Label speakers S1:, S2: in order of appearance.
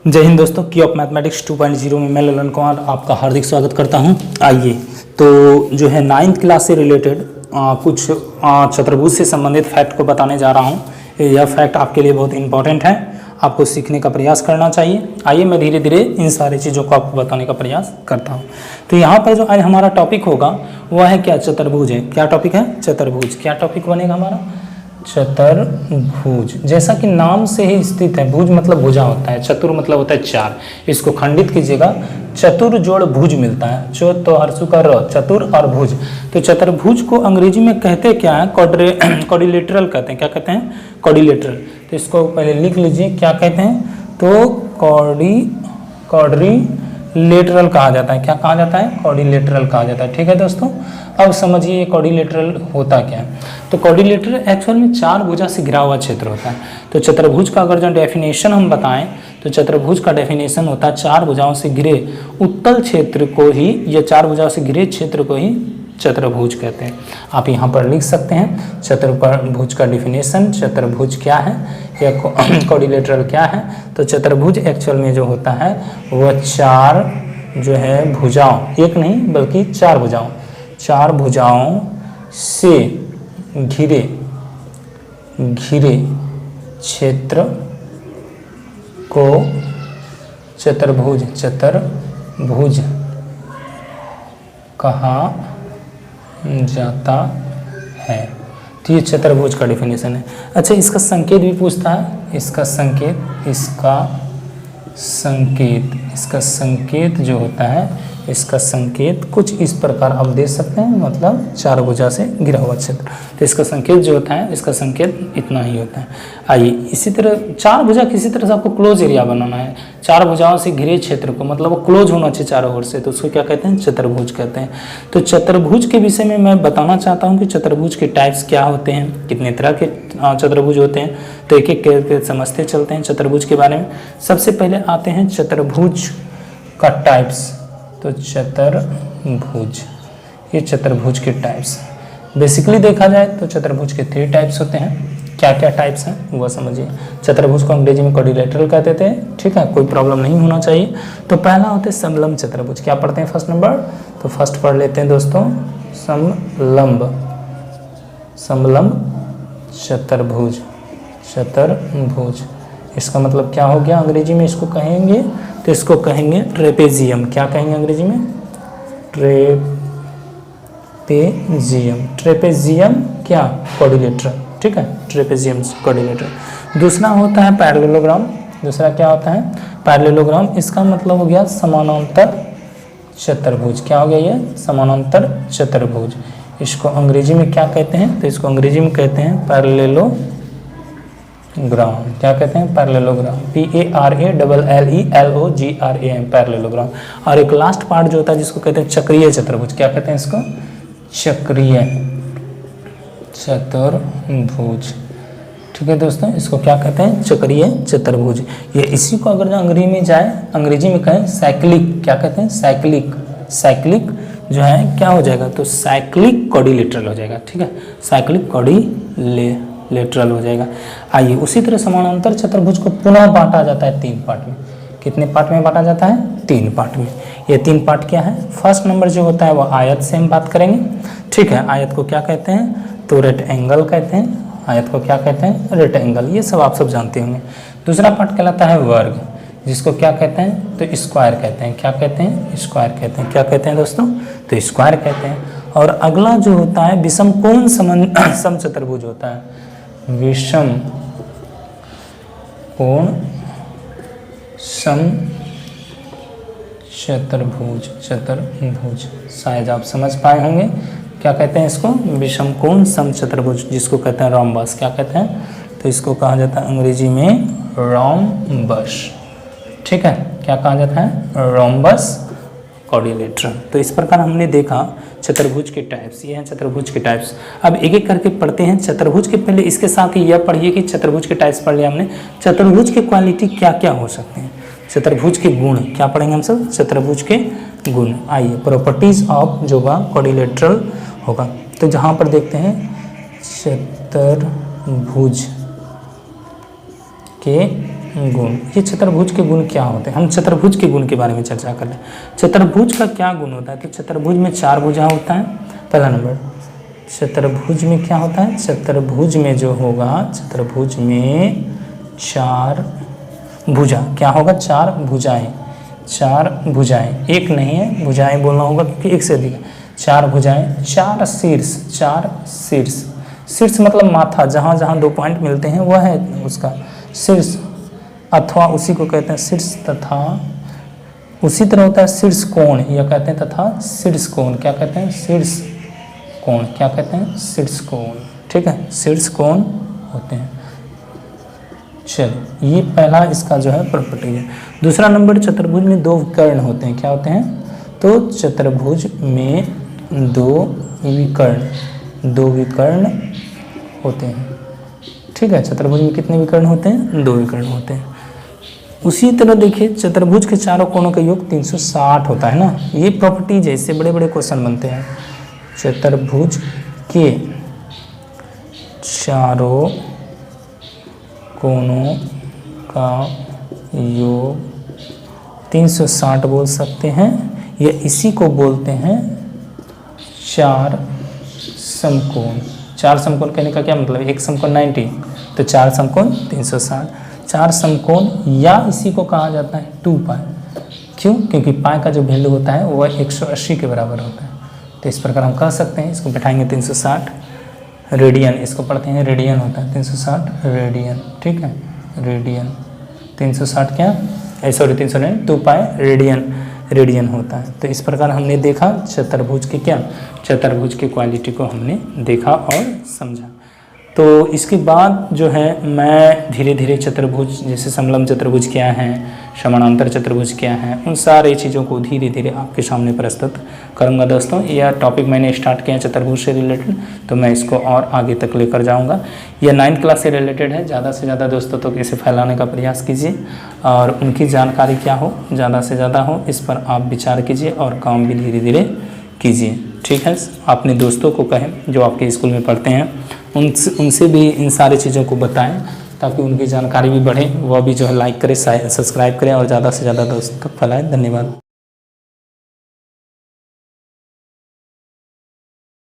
S1: जय हिंद दोस्तों, की ऑफ मैथमेटिक्स 2.0 में मैं ललन कुमार आपका हार्दिक स्वागत करता हूं। आइए तो जो है 9th क्लास से रिलेटेड कुछ चतुर्भुज से संबंधित फैक्ट को बताने जा रहा हूं। यह फैक्ट आपके लिए बहुत इंपॉर्टेंट है, आपको सीखने का प्रयास करना चाहिए। आइए मैं धीरे धीरे इन सारी चीज़ों को आपको बताने का प्रयास करता हूँ। तो यहाँ पर जो आज हमारा टॉपिक होगा वह है क्या, चतुर्भुज है। क्या टॉपिक है? चतुर्भुज। क्या टॉपिक बनेगा हमारा? चतुर्भुज। जैसा कि नाम से ही स्थित है, भुज मतलब भुजा होता है, चतुर मतलब होता है चार। इसको खंडित कीजिएगा, चतुर जोड़ भुज मिलता है। चो तो हर्षु का र, चतुर और भुज। तो चतुर्भुज को अंग्रेजी में कहते क्या है? क्वाड्रिलेटरल कहते हैं। क्या कहते हैं? क्वाड्रिलेटरल। तो इसको पहले लिख लीजिए, क्या कहते हैं? तो क्वाड्रिलेटरल कहा जाता है। क्या कहा जाता है? क्वाड्रिलेटरल कहा जाता है। ठीक है दोस्तों, अब समझिए क्वाड्रिलेटरल होता क्या है। तो क्वाड्रिलेटरल एक्चुअल में चार भुजा से घिरा हुआ क्षेत्र होता है। तो चतुर्भुज का अगर जो डेफिनेशन हम बताएं तो चतुर्भुज का डेफिनेशन होता है चार भुजाओं से घिरे उत्तल क्षेत्र को ही, या चार भुजाओं से घिरे क्षेत्र को ही चतुर्भुज कहते हैं। आप यहाँ पर लिख सकते हैं चतुर्भुज का डेफिनेशन, चतुर्भुज क्या है या क्वाड्रिलेटरल क्या है। तो चतुर्भुज एक्चुअल में जो होता है वह चार जो है भुजाओं, एक नहीं बल्कि चार भुजाओं से घिरे क्षेत्र को चतुर्भुज कहा जाता है। तो ये चतुर्भुज का डेफिनेशन है। अच्छा, इसका संकेत भी पूछता है। इसका संकेत जो होता है, इसका संकेत कुछ इस प्रकार आप दे सकते हैं, मतलब चार भुजा से घिरा हुआ क्षेत्र। तो इसका संकेत जो होता है, इसका संकेत इतना ही होता है। आइए इसी तरह चार भुजा किसी तरह से आपको क्लोज एरिया बनाना है। चार भुजाओं से घिरे क्षेत्र को, मतलब वो क्लोज होना चाहिए चारों ओर से, तो उसको क्या कहते हैं? चतुर्भुज कहते हैं। तो चतुर्भुज के विषय में मैं बताना चाहता हूँ कि चतुर्भुज के टाइप्स क्या होते हैं, कितने तरह के चतुर्भुज होते हैं। तो एक एक करके समझते चलते हैं चतुर्भुज के बारे में। सबसे पहले आते हैं चतुर्भुज का टाइप्स। तो चतुर्भुज, ये चतुर्भुज के टाइप्स बेसिकली देखा जाए तो चतुर्भुज के 3 टाइप्स होते हैं। क्या क्या टाइप्स हैं वो समझिए। चतुर्भुज को अंग्रेजी में क्वाड्रिलेटरल कहते थे। ठीक है, कोई प्रॉब्लम नहीं होना चाहिए। तो पहला होता है समलंब चतुर्भुज। क्या पढ़ते हैं फर्स्ट नंबर? तो फर्स्ट पढ़ लेते हैं दोस्तों, समलंब चतुर्भुज। इसका मतलब क्या हो गया अंग्रेजी में? इसको कहेंगे तो इसको कहेंगे ट्रेपेजियम। क्या कहेंगे अंग्रेजी में? ट्रेपेजियम क्या? क्वाड्रिलेटरल। ठीक है, ट्रेपेजियम क्वाड्रिलेटरल। दूसरा होता है पैरेललोग्राम। दूसरा क्या होता है? पैरेललोग्राम। इसका मतलब हो गया समानांतर चतुर्भुज। क्या हो गया ये? समानांतर चतुर्भुज। इसको अंग्रेजी में क्या कहते हैं? तो इसको अंग्रेजी में कहते हैं पैरेललोग्राम। क्या कहते हैं? पैरेललोग्राम। PARALLELOGRAM, parallelogram. और एक लास्ट पार्ट जो होता है जिसको कहते हैं चक्रीय चतुर्भुज। क्या कहते हैं इसको? चक्रीय चतुर्भुज। ठीक है दोस्तों, इसको क्या कहते हैं? चक्रीय चतुर्भुज। ये इसी को अगर अंग्रेजी में जाए, अंग्रेजी में कहें साइक्लिक। क्या कहते हैं? साइक्लिक जो है क्या हो जाएगा? तो साइक्लिक क्वाड्रिलेटरल हो जाएगा। ठीक है, साइक्लिक क्वाड्रिलेटरल हो जाएगा। आइए उसी तरह समानांतर चतुर्भुज को पुनः बांटा जाता है 3 पार्ट में। कितने पार्ट में बांटा जाता है? 3 पार्ट में। ये 3 पार्ट क्या है? फर्स्ट नंबर जो होता है वो आयत से हम बात करेंगे। ठीक है, आयत को क्या कहते हैं? तो रेक्टेंगल कहते हैं। आयत को क्या कहते हैं? रेक्टेंगल। ये सब आप सब जानते होंगे। दूसरा पार्ट कहलाता है वर्ग, जिसको क्या कहते हैं? तो स्क्वायर कहते हैं। क्या कहते हैं? स्क्वायर कहते हैं। क्या कहते हैं दोस्तों? तो स्क्वायर कहते हैं। और अगला जो होता है विषम कोण समचतुर्भुज होता है। विषम कोण समचतुर्भुज शायद आप समझ पाए होंगे। क्या कहते हैं इसको? विषम कोण समचतुर्भुज, जिसको कहते हैं रोम्बस। क्या कहते हैं? तो इसको कहा जाता है अंग्रेजी में रोम्बस। ठीक है, क्या कहा जाता है? Rhombus quadrilateral. तो इस प्रकार हमने देखा चतुर्भुज के टाइप्स। ये हैं चतुर्भुज के टाइप्स। अब एक एक करके पढ़ते हैं चतुर्भुज के। पहले इसके साथ ही यह पढ़िए कि चतुर्भुज के टाइप्स पढ़ लिया हमने। चतुर्भुज के क्वालिटी क्या क्या हो सकते हैं? चतुर्भुज के गुण क्या पढ़ेंगे हम सब? चतुर्भुज के गुण। आइए प्रॉपर्टीज ऑफ जो क्वाड्रिलेटरल होगा। तो जहाँ पर देखते हैं चतुर्भुज के गुण। ये चतुर्भुज के गुण क्या होते हैं? हम चतुर्भुज के गुण के बारे में चर्चा कर रहे हैं। चतुर्भुज का क्या गुण होता है? तो चतुर्भुज में 4 भुजा होता है। पहला नंबर, चतुर्भुज में क्या होता है? चतुर्भुज में जो होगा, चतुर्भुज में 4 भुजा क्या होगा? 4 भुजाएं। 4 भुजाएं, एक नहीं है, भुजाएं बोलना होगा क्योंकि एक से अधिक है। 4 भुजाएं, 4 शीर्ष। 4 शीर्ष, शीर्ष मतलब माथा, जहाँ जहाँ 2 पॉइंट मिलते हैं वह है उसका शीर्ष, अथवा उसी को कहते हैं शीर्ष। तथा उसी तरह होता है शीर्ष कोण, यह कहते हैं तथा शीर्ष कोण। क्या कहते हैं? शीर्ष कोण। क्या कहते हैं? शीर्ष कोण। ठीक है, शीर्ष कोण होते हैं। चलो, ये पहला इसका जो है प्रॉपर्टी है। दूसरा नंबर, चतुर्भुज में 2 विकर्ण होते हैं। क्या होते हैं? तो चतुर्भुज में 2 विकर्ण होते हैं। ठीक है, चतुर्भुज में कितने विकर्ण होते हैं? 2 विकर्ण होते हैं। उसी तरह देखिए, चतुर्भुज के चारों कोणों का योग 360 होता है ना। ये प्रॉपर्टी जैसे बड़े बड़े क्वेश्चन बनते हैं। चतुर्भुज के चारों कोणों का योग 360 बोल सकते हैं, या इसी को बोलते हैं 4 समकोण। 4 समकोण कहने का क्या मतलब? एक समकोण 90, तो 4 समकोण 360। 4 समकोण, या इसी को कहा जाता है 2 पाई। क्यों? क्योंकि पाई का जो वैल्यू होता है वह 180 के बराबर होता है। तो इस प्रकार हम कह सकते हैं, इसको बैठाएंगे 360 रेडियन, इसको पढ़ते हैं रेडियन होता है 360 रेडियन। ठीक है, रेडियन 360 क्या? सॉरी 360 2 पाई रेडियन होता है। तो इस प्रकार हमने देखा चतुर्भुज के क्या, चतुर्भुज के क्वालिटी को हमने देखा और समझा। तो इसके बाद जो है मैं धीरे धीरे चतुर्भुज, जैसे समलंब चतुर्भुज क्या है, समानांतर चतुर्भुज क्या है, उन सारे चीज़ों को धीरे धीरे आपके सामने प्रस्तुत करूंगा। दोस्तों, यह टॉपिक मैंने स्टार्ट किया चतुर्भुज से रिलेटेड, तो मैं इसको और आगे तक लेकर जाऊंगा। यह 9th क्लास से रिलेटेड है। ज़्यादा से ज़्यादा दोस्तों तक इसे फैलाने का प्रयास कीजिए और उनकी जानकारी क्या हो, ज़्यादा से ज़्यादा हो, इस पर आप विचार कीजिए और काम भी धीरे धीरे कीजिए। ठीक है, अपने दोस्तों को कहें जो आपके स्कूल में पढ़ते हैं, उनसे भी इन सारी चीज़ों को बताएं ताकि उनकी जानकारी भी बढ़े। वह भी जो है लाइक करें, सब्सक्राइब करें और ज़्यादा से ज़्यादा दोस्तों तक फैलाएं। धन्यवाद।